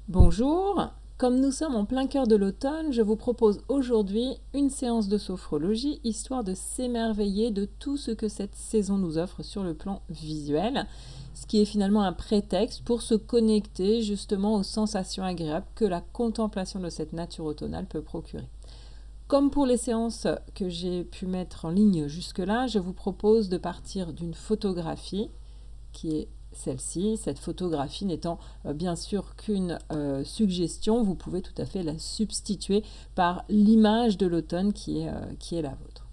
Bonjour, comme nous sommes en plein cœur de l'automne, je vous propose aujourd'hui une séance de sophrologie, histoire de s'émerveiller de tout ce que cette saison nous offre sur le plan visuel, ce qui est finalement un prétexte pour se connecter justement aux sensations agréables que la contemplation de cette nature automnale peut procurer. Comme pour les séances que j'ai pu mettre en ligne jusque-là, je vous propose de partir d'une photographie qui est celle-ci. Cette photographie n'étant bien sûr qu'une suggestion, vous pouvez tout à fait la substituer par l'image de l'automne qui est la vôtre.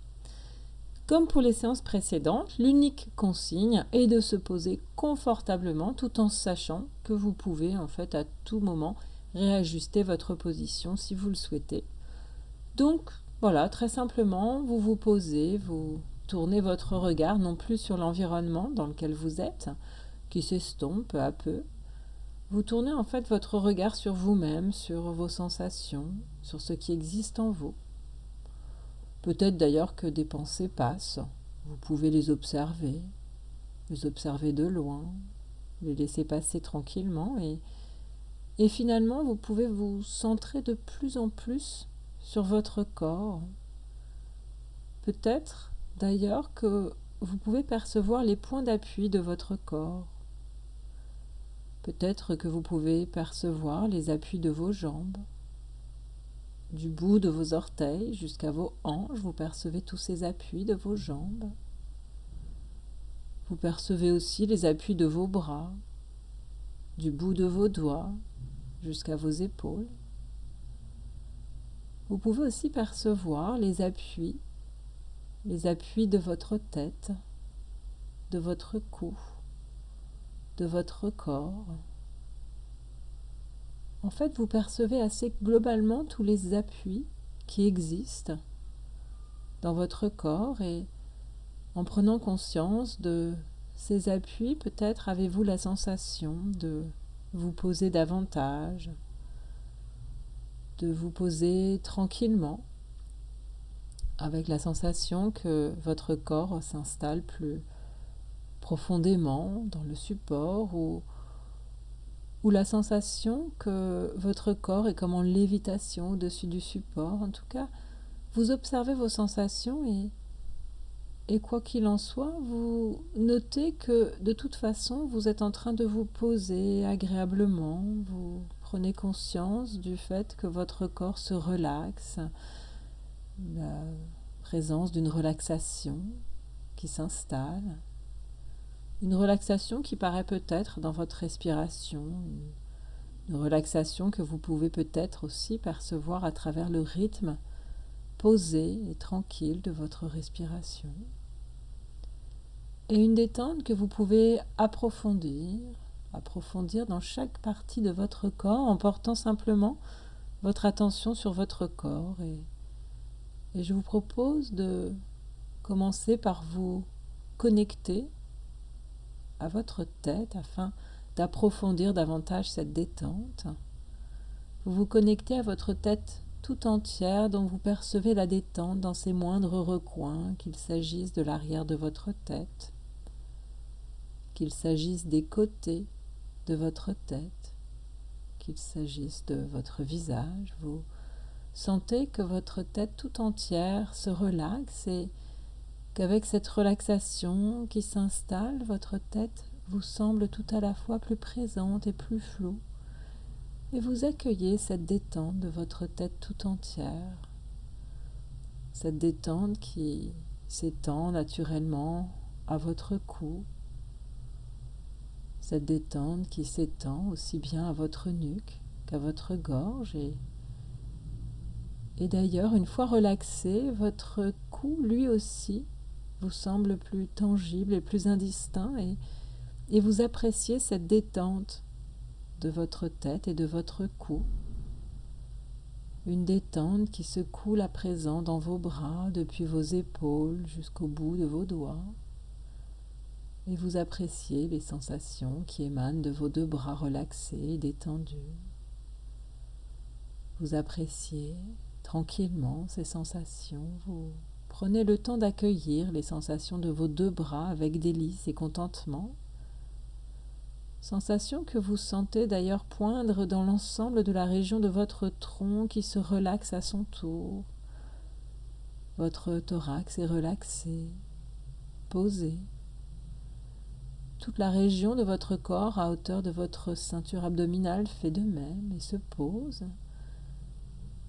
Comme pour les séances précédentes, l'unique consigne est de se poser confortablement tout en sachant que vous pouvez en fait à tout moment réajuster votre position si vous le souhaitez. Donc voilà, très simplement, vous vous posez, vous tournez votre regard non plus sur l'environnement dans lequel vous êtes, qui s'estompe peu à peu. Vous tournez en fait votre regard sur vous-même, sur vos sensations, sur ce qui existe en vous. Peut-être d'ailleurs que des pensées passent. Vous pouvez les observer de loin, les laisser passer tranquillement et finalement vous pouvez vous centrer de plus en plus sur votre corps. Peut-être d'ailleurs que vous pouvez percevoir les points d'appui de votre corps. Peut-être que vous pouvez percevoir les appuis de vos jambes, du bout de vos orteils jusqu'à vos hanches, vous percevez tous ces appuis de vos jambes. Vous percevez aussi les appuis de vos bras, du bout de vos doigts jusqu'à vos épaules. Vous pouvez aussi percevoir les appuis de votre tête, de votre cou, de votre corps. En fait, vous percevez assez globalement tous les appuis qui existent dans votre corps et en prenant conscience de ces appuis, peut-être avez-vous la sensation de vous poser davantage, de vous poser tranquillement, avec la sensation que votre corps s'installe plus profondément dans le support ou la sensation que votre corps est comme en lévitation au-dessus du support. En tout cas, vous observez vos sensations et quoi qu'il en soit, vous notez que de toute façon, vous êtes en train de vous poser agréablement. Vous prenez conscience du fait que votre corps se relaxe, la présence d'une relaxation qui s'installe. Une relaxation qui paraît peut-être dans votre respiration, une relaxation que vous pouvez peut-être aussi percevoir à travers le rythme posé et tranquille de votre respiration. Et une détente que vous pouvez approfondir dans chaque partie de votre corps en portant simplement votre attention sur votre corps. Et je vous propose de commencer par vous connecter à votre tête afin d'approfondir davantage cette détente. Vous vous connectez à votre tête tout entière dont vous percevez la détente dans ses moindres recoins, qu'il s'agisse de l'arrière de votre tête, qu'il s'agisse des côtés de votre tête, qu'il s'agisse de votre visage. Vous sentez que votre tête tout entière se relaxe et qu'avec cette relaxation qui s'installe, votre tête vous semble tout à la fois plus présente et plus floue. Et vous accueillez cette détente de votre tête tout entière. Cette détente qui s'étend naturellement à votre cou. Cette détente qui s'étend aussi bien à votre nuque qu'à votre gorge. Et d'ailleurs, une fois relaxé, votre cou, lui aussi, vous semble plus tangible et plus indistinct et vous appréciez cette détente de votre tête et de votre cou. Une détente qui se coule à présent dans vos bras, depuis vos épaules jusqu'au bout de vos doigts. Et vous appréciez les sensations qui émanent de vos deux bras relaxés et détendus. Vous appréciez tranquillement ces sensations. Vous prenez le temps d'accueillir les sensations de vos deux bras avec délice et contentement. Sensation que vous sentez d'ailleurs poindre dans l'ensemble de la région de votre tronc qui se relaxe à son tour. Votre thorax est relaxé, posé. Toute la région de votre corps à hauteur de votre ceinture abdominale fait de même et se pose.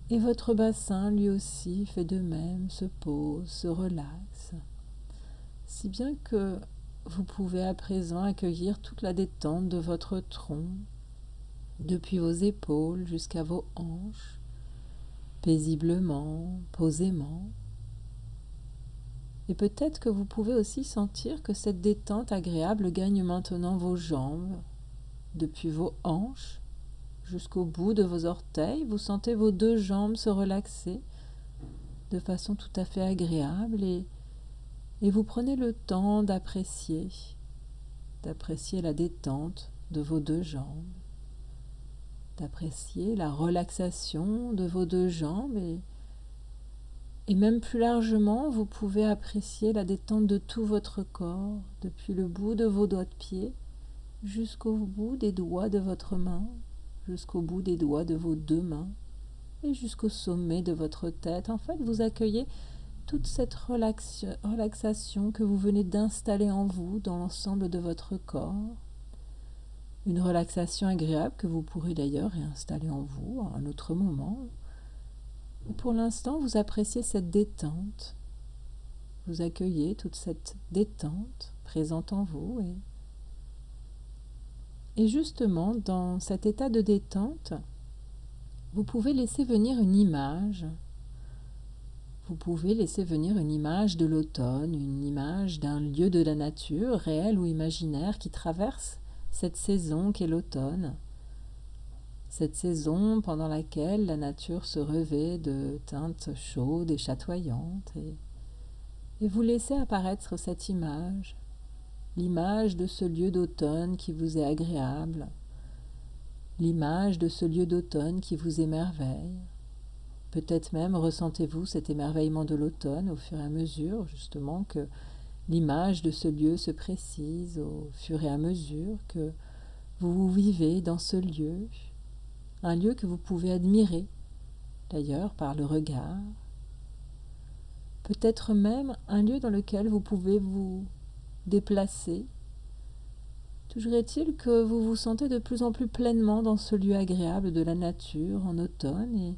Et votre bassin lui aussi fait de même, se pose, se relaxe. Si bien que vous pouvez à présent accueillir toute la détente de votre tronc, depuis vos épaules jusqu'à vos hanches, paisiblement, posément. Et peut-être que vous pouvez aussi sentir que cette détente agréable gagne maintenant vos jambes, depuis vos hanches jusqu'au bout de vos orteils. Vous sentez vos deux jambes se relaxer de façon tout à fait agréable et vous prenez le temps d'apprécier la détente de vos deux jambes, d'apprécier la relaxation de vos deux jambes et même plus largement, vous pouvez apprécier la détente de tout votre corps, depuis le bout de vos doigts de pied jusqu'au bout des doigts de votre main, jusqu'au bout des doigts de vos deux mains et jusqu'au sommet de votre tête. En fait, vous accueillez toute cette relaxation que vous venez d'installer en vous dans l'ensemble de votre corps. Une relaxation agréable que vous pourrez d'ailleurs réinstaller en vous à un autre moment. Pour l'instant, vous appréciez cette détente. Vous accueillez toute cette détente présente en vous. Et justement, dans cet état de détente, vous pouvez laisser venir une image. Vous pouvez laisser venir une image de l'automne, une image d'un lieu de la nature, réel ou imaginaire, qui traverse cette saison qu'est l'automne. Cette saison pendant laquelle la nature se revêt de teintes chaudes et chatoyantes. Et vous laissez apparaître cette image, l'image de ce lieu d'automne qui vous est agréable, l'image de ce lieu d'automne qui vous émerveille. Peut-être même ressentez-vous cet émerveillement de l'automne au fur et à mesure, justement, que l'image de ce lieu se précise, au fur et à mesure que vous vivez dans ce lieu. Un lieu que vous pouvez admirer, d'ailleurs, par le regard. Peut-être même un lieu dans lequel vous pouvez vous déplacer. Toujours est-il que vous vous sentez de plus en plus pleinement dans ce lieu agréable de la nature en automne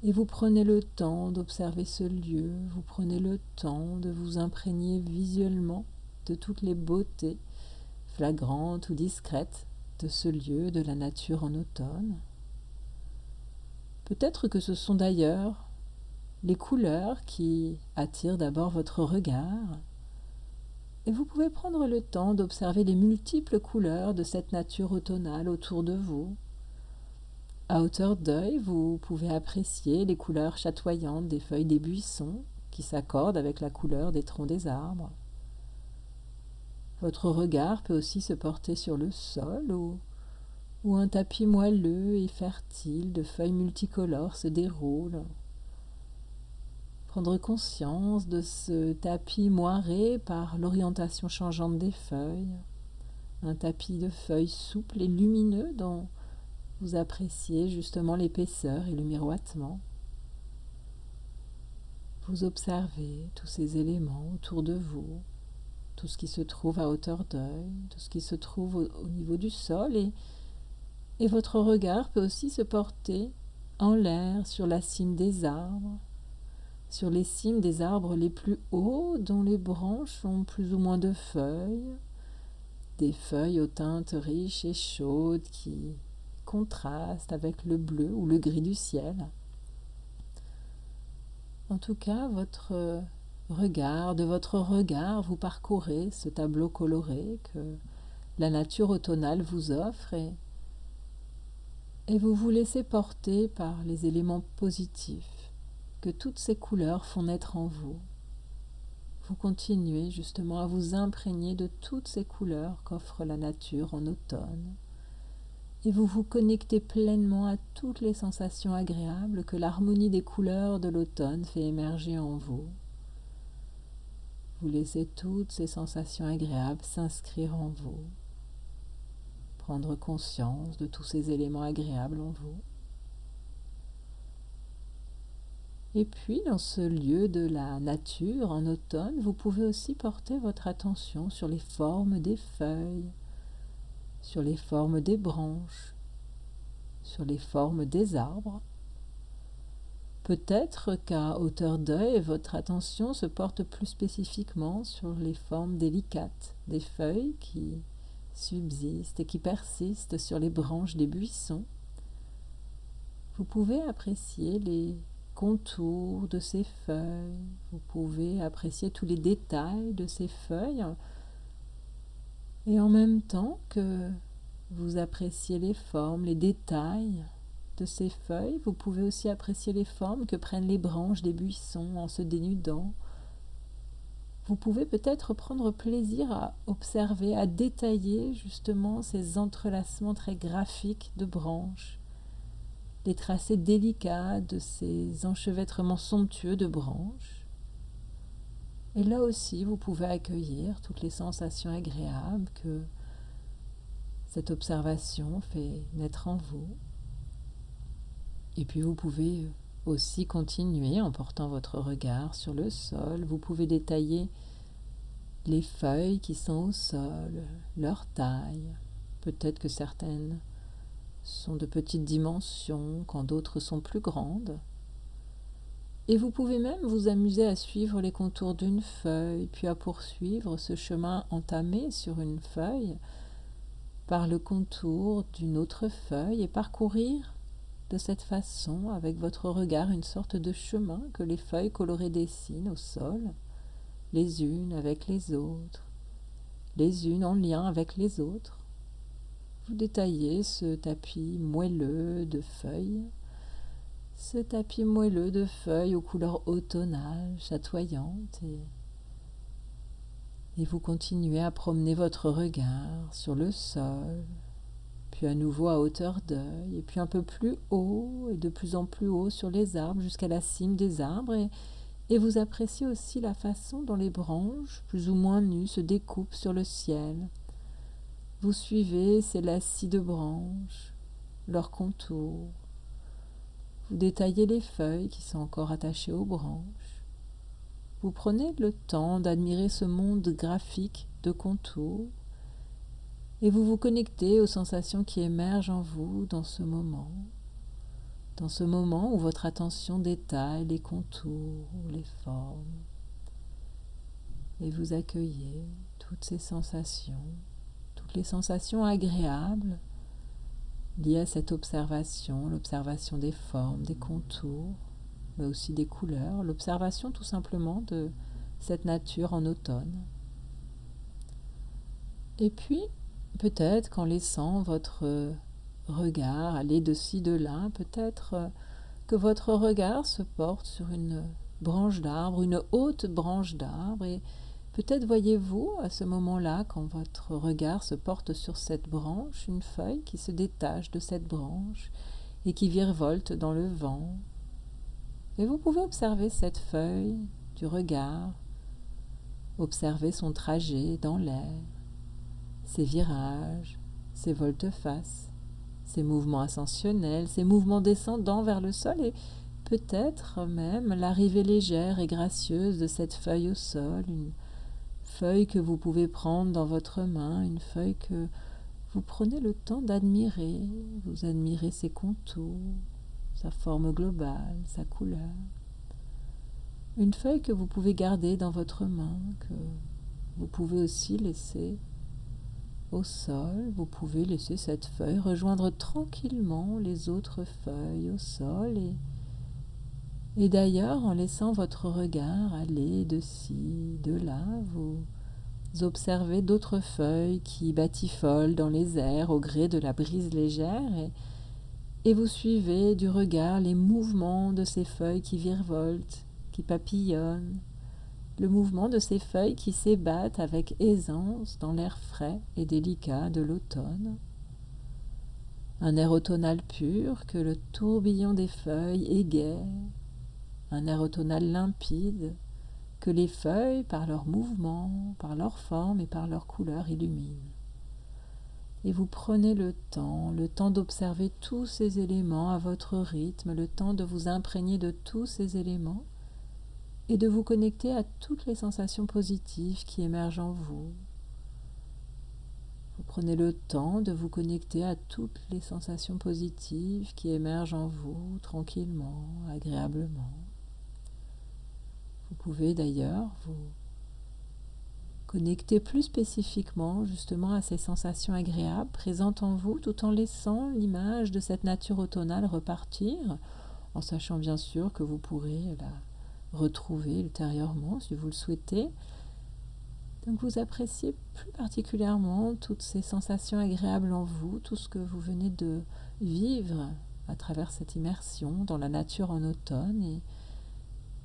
et vous prenez le temps d'observer ce lieu, vous prenez le temps de vous imprégner visuellement de toutes les beautés, flagrantes ou discrètes, de ce lieu de la nature en automne. Peut-être que ce sont d'ailleurs les couleurs qui attirent d'abord votre regard. Et vous pouvez prendre le temps d'observer les multiples couleurs de cette nature automnale autour de vous. À hauteur d'œil, vous pouvez apprécier les couleurs chatoyantes des feuilles des buissons qui s'accordent avec la couleur des troncs des arbres. Votre regard peut aussi se porter sur le sol où un tapis moelleux et fertile de feuilles multicolores se déroule. Prendre conscience de ce tapis moiré par l'orientation changeante des feuilles, un tapis de feuilles souples et lumineux dont vous appréciez justement l'épaisseur et le miroitement. Vous observez tous ces éléments autour de vous, tout ce qui se trouve à hauteur d'œil, tout ce qui se trouve au niveau du sol et votre regard peut aussi se porter en l'air sur la cime des arbres, sur les cimes des arbres les plus hauts dont les branches ont plus ou moins de feuilles, des feuilles aux teintes riches et chaudes qui contrastent avec le bleu ou le gris du ciel. En tout cas, de votre regard, vous parcourez ce tableau coloré que la nature automnale vous offre et vous vous laissez porter par les éléments positifs que toutes ces couleurs font naître en vous. Vous continuez justement à vous imprégner de toutes ces couleurs qu'offre la nature en automne et vous vous connectez pleinement à toutes les sensations agréables que l'harmonie des couleurs de l'automne fait émerger en vous. Vous laissez toutes ces sensations agréables s'inscrire en vous. prendre conscience de tous ces éléments agréables en vous. Et puis, dans ce lieu de la nature, en automne, vous pouvez aussi porter votre attention sur les formes des feuilles, sur les formes des branches, sur les formes des arbres. Peut-être qu'à hauteur d'œil, votre attention se porte plus spécifiquement sur les formes délicates des feuilles qui subsistent et qui persistent sur les branches des buissons. Vous pouvez apprécier les contours de ces feuilles, vous pouvez apprécier tous les détails de ces feuilles, et en même temps que vous appréciez les formes, les détails de ces feuilles, vous pouvez aussi apprécier les formes que prennent les branches des buissons en se dénudant. Vous pouvez peut-être prendre plaisir à observer, à détailler justement ces entrelacements très graphiques de branches, les tracés délicats de ces enchevêtrements somptueux de branches. Et là aussi, vous pouvez accueillir toutes les sensations agréables que cette observation fait naître en vous. Et puis vous pouvez aussi continuer en portant votre regard sur le sol. Vous pouvez détailler les feuilles qui sont au sol, leur taille. Peut-être que certaines sont de petites dimensions, quand d'autres sont plus grandes. Et vous pouvez même vous amuser à suivre les contours d'une feuille, puis à poursuivre ce chemin entamé sur une feuille par le contour d'une autre feuille et parcourir de cette façon, avec votre regard, une sorte de chemin que les feuilles colorées dessinent au sol, les unes avec les autres, les unes en lien avec les autres. Vous détaillez ce tapis moelleux de feuilles, aux couleurs automnales, chatoyantes, et vous continuez à promener votre regard sur le sol, puis à nouveau à hauteur d'œil, et puis un peu plus haut, et de plus en plus haut sur les arbres, jusqu'à la cime des arbres, et vous appréciez aussi la façon dont les branches, plus ou moins nues, se découpent sur le ciel. Vous suivez ces lacis de branches, leurs contours. Vous détaillez les feuilles qui sont encore attachées aux branches. Vous prenez le temps d'admirer ce monde graphique de contours et vous vous connectez aux sensations qui émergent en vous dans ce moment où votre attention détaille les contours, les formes, et vous accueillez toutes ces sensations, toutes les sensations agréables liées à cette observation, l'observation des formes, des contours, mais aussi des couleurs, l'observation tout simplement de cette nature en automne. Et puis, peut-être qu'en laissant votre regard aller de ci, de là, peut-être que votre regard se porte sur une branche d'arbre, une haute branche d'arbre, et peut-être voyez-vous à ce moment-là, quand votre regard se porte sur cette branche, une feuille qui se détache de cette branche et qui virevolte dans le vent. Et vous pouvez observer cette feuille du regard, observer son trajet dans l'air, ses virages, ses volte-face, ses mouvements ascensionnels, ses mouvements descendants vers le sol et peut-être même l'arrivée légère et gracieuse de cette feuille au sol, une feuille que vous pouvez prendre dans votre main, une feuille que vous prenez le temps d'admirer, vous admirez ses contours, sa forme globale, sa couleur. Une feuille que vous pouvez garder dans votre main, que vous pouvez aussi laisser au sol. Vous pouvez laisser cette feuille rejoindre tranquillement les autres feuilles au sol et d'ailleurs, en laissant votre regard aller de ci, de là, vous observez d'autres feuilles qui batifolent dans les airs au gré de la brise légère et vous suivez du regard les mouvements de ces feuilles qui virevoltent, qui papillonnent, le mouvement de ces feuilles qui s'ébattent avec aisance dans l'air frais et délicat de l'automne. Un air automnal pur que le tourbillon des feuilles égaie, un air automnal limpide que les feuilles, par leurs mouvements, par leur forme et par leur couleur, illuminent. Et vous prenez le temps d'observer tous ces éléments à votre rythme, le temps de vous imprégner de tous ces éléments et de vous connecter à toutes les sensations positives qui émergent en vous. Vous prenez le temps de vous connecter à toutes les sensations positives qui émergent en vous tranquillement, agréablement. Vous pouvez d'ailleurs vous connecter plus spécifiquement justement à ces sensations agréables présentes en vous tout en laissant l'image de cette nature automnale repartir, en sachant bien sûr que vous pourrez la retrouver ultérieurement si vous le souhaitez. Donc vous appréciez plus particulièrement toutes ces sensations agréables en vous, tout ce que vous venez de vivre à travers cette immersion dans la nature en automne, et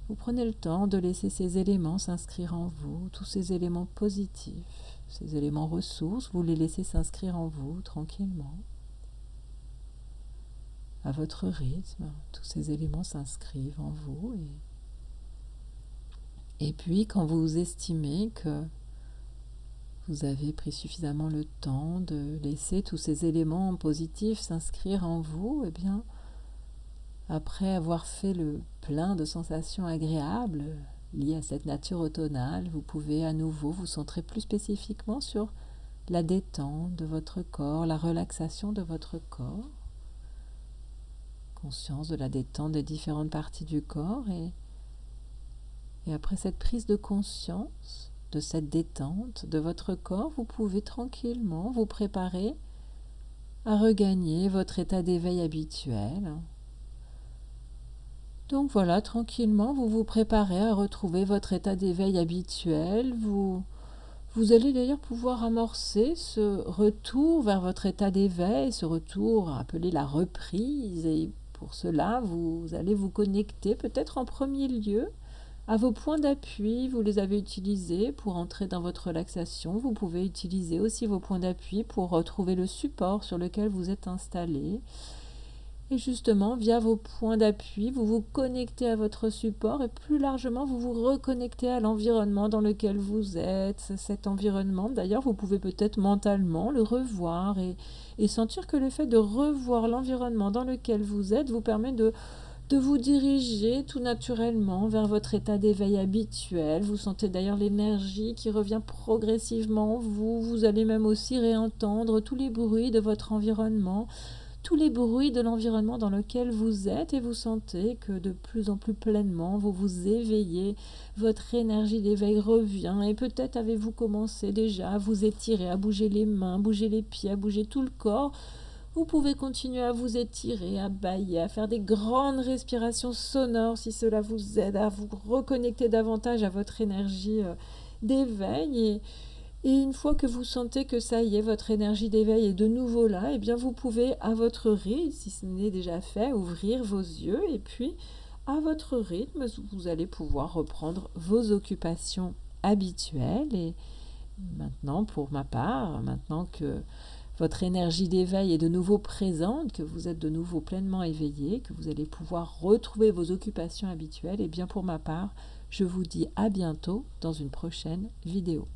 vous prenez le temps de laisser ces éléments s'inscrire en vous, tous ces éléments positifs, ces éléments ressources, vous les laissez s'inscrire en vous tranquillement. À votre rythme, tous ces éléments s'inscrivent en vous. Et puis, quand vous estimez que vous avez pris suffisamment le temps de laisser tous ces éléments positifs s'inscrire en vous, eh bien, après avoir fait le plein de sensations agréables liées à cette nature automnale, vous pouvez à nouveau vous centrer plus spécifiquement sur la détente de votre corps, la relaxation de votre corps, conscience de la détente des différentes parties du corps, et après cette prise de conscience de cette détente de votre corps, vous pouvez tranquillement vous préparer à regagner votre état d'éveil habituel. Donc voilà, tranquillement, vous vous préparez à retrouver votre état d'éveil habituel. Vous allez d'ailleurs pouvoir amorcer ce retour vers votre état d'éveil, ce retour appelé la reprise. Et pour cela, vous allez vous connecter peut-être en premier lieu à vos points d'appui. Vous les avez utilisés pour entrer dans votre relaxation. Vous pouvez utiliser aussi vos points d'appui pour retrouver le support sur lequel vous êtes installé. Et justement, via vos points d'appui, vous vous connectez à votre support et plus largement, vous vous reconnectez à l'environnement dans lequel vous êtes. Cet environnement, d'ailleurs, vous pouvez peut-être mentalement le revoir et sentir que le fait de revoir l'environnement dans lequel vous êtes vous permet de vous diriger tout naturellement vers votre état d'éveil habituel. Vous sentez d'ailleurs l'énergie qui revient progressivement en vous. Vous allez même aussi réentendre tous les bruits de votre environnement, tous les bruits de l'environnement dans lequel vous êtes, et vous sentez que de plus en plus pleinement vous vous éveillez, votre énergie d'éveil revient, et peut-être avez-vous commencé déjà à vous étirer, à bouger les mains, bouger les pieds, à bouger tout le corps. Vous pouvez continuer à vous étirer, à bâiller, à faire des grandes respirations sonores si cela vous aide à vous reconnecter davantage à votre énergie d'éveil. Et une fois que vous sentez que ça y est, votre énergie d'éveil est de nouveau là, eh bien vous pouvez à votre rythme, si ce n'est déjà fait, ouvrir vos yeux, et puis à votre rythme, vous allez pouvoir reprendre vos occupations habituelles. Et maintenant, pour ma part, maintenant que votre énergie d'éveil est de nouveau présente, que vous êtes de nouveau pleinement éveillé, que vous allez pouvoir retrouver vos occupations habituelles, et bien pour ma part, je vous dis à bientôt dans une prochaine vidéo.